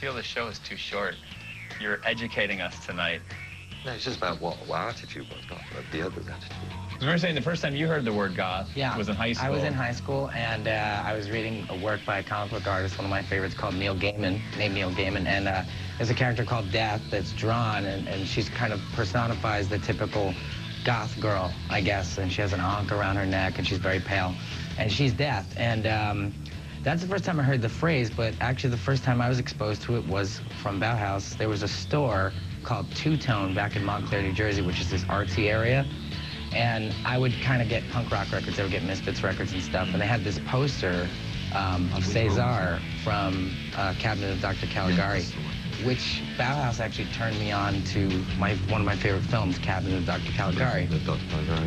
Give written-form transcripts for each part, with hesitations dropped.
feel the show is too short. You're educating us tonight. No, it's just about what our attitude was, not the other's attitude. We were saying the first time you heard the word goth was in high school. I was in high school, and I was reading a work by a comic book artist, one of my favorites, called Neil Gaiman, named Neil Gaiman, and there's a character called Death that's drawn, and she's kind of personifies the typical goth girl, I guess, and she has an ankh around her neck, and she's very pale, and she's Death, and that's the first time I heard the phrase, but actually the first time I was exposed to it was from Bauhaus. There was a store called Two Tone back in Montclair, New Jersey, which is this artsy area. And I would kind of get punk rock records. I would get Misfits records and stuff. And they had this poster of Cesar from Cabinet of Dr. Caligari, which Bauhaus actually turned me on to one of my favorite films, Cabinet of Dr. Caligari,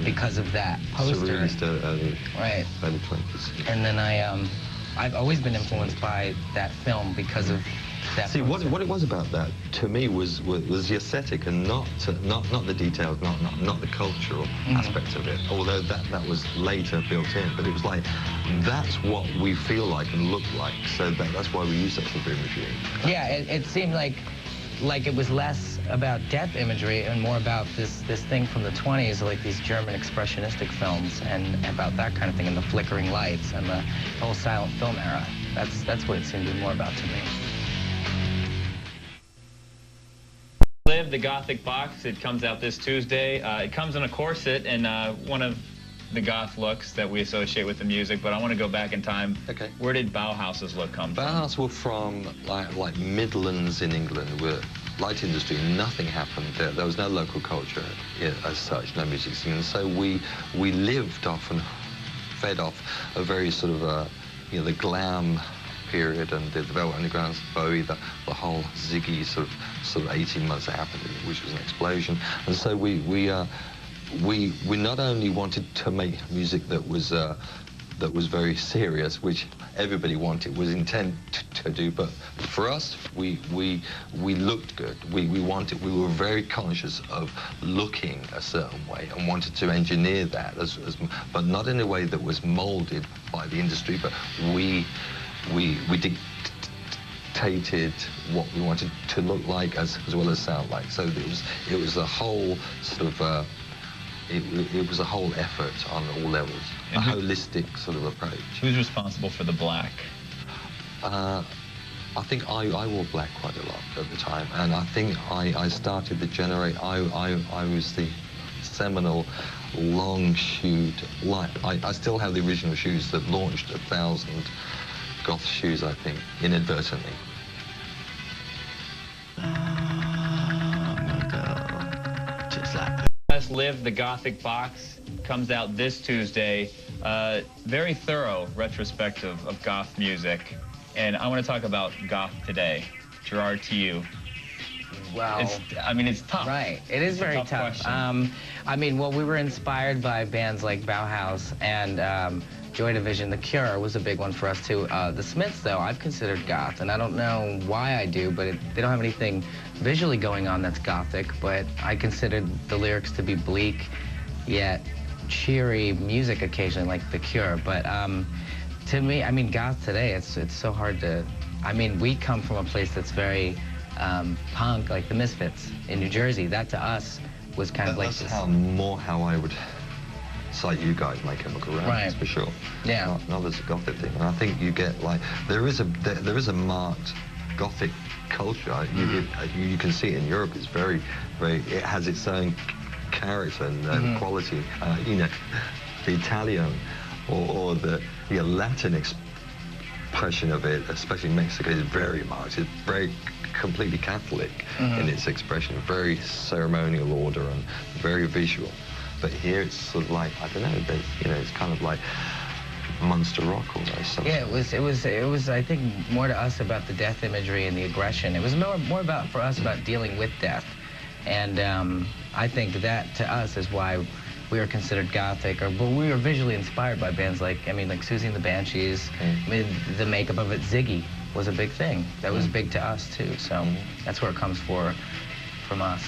because of that poster. Right. Early 20s. And then I've always been influenced by that film because of that. See, what it was about that to me was the aesthetic and not the details, not the cultural aspect of it. Although that was later built in, but it was like that's what we feel like and look like. So that's why we use that sort of imagery. Yeah, it seemed like it was less about death imagery and more about this thing from the 20s, like these German expressionistic films, and about that kind of thing, and the flickering lights and the whole silent film era. That's what it seemed to be more about to me. Live, the Gothic box. It comes out this Tuesday. It comes in a corset and one of the goth looks that we associate with the music, but I want to go back in time. Okay. Where did Bauhaus's look come from? Bauhaus were from like Midlands in England, where light industry, nothing happened there. There was no local culture as such, no music scene. So we lived off and fed off a very sort of the glam period and the Velvet Underground, Bowie, the whole Ziggy sort of 18 months that happened, which was an explosion. And so we not only wanted to make music that was very serious, which everybody wanted, was intended to do, but for us, we looked good. We were very conscious of looking a certain way and wanted to engineer that, but not in a way that was molded by the industry, but we dictated what we wanted to look like as well as sound like. So it was a whole sort of it was a whole effort on all levels, a holistic sort of approach. Who's responsible for the black? I think I wore black quite a lot at the time, and I think I started the generate. I was the seminal long-shoed light. I still have the original shoes that launched 1,000 goth shoes, I think, inadvertently. Live, the Gothic box comes out this Tuesday. Very thorough retrospective of goth music, and I want to talk about goth today. Gerard, to you. Well, it's tough. Right, it is very tough. Well, we were inspired by bands like Bauhaus and Joy Division. The Cure was a big one for us too. The Smiths, though, I've considered goth, and I don't know why I do, but they don't have anything visually going on that's gothic, but I considered the lyrics to be bleak, yet cheery music occasionally, like The Cure. But to me, goth today, it's so hard to, we come from a place that's very punk, like the Misfits in New Jersey. That to us was kind of like this. That's how I would cite you guys, My Chemical Romance, for sure. Yeah. Not as a gothic thing, and I think you get like there is a marked gothic culture. You can see it in Europe. It's very, it has its own character and quality. The Italian or the Latin expression of it, especially Mexico, is very marked. It's very completely Catholic in its expression, very ceremonial order and very visual. But here it's sort of like, I don't know, it's kind of like monster rock almost. Yeah, it was I think more to us about the death imagery and the aggression. It was more about for us about dealing with death, and I think that to us is why we were considered gothic, but we were visually inspired by bands like like Susie and the Banshees. The makeup of it, Ziggy was a big thing. That was big to us too. So that's where it comes from us.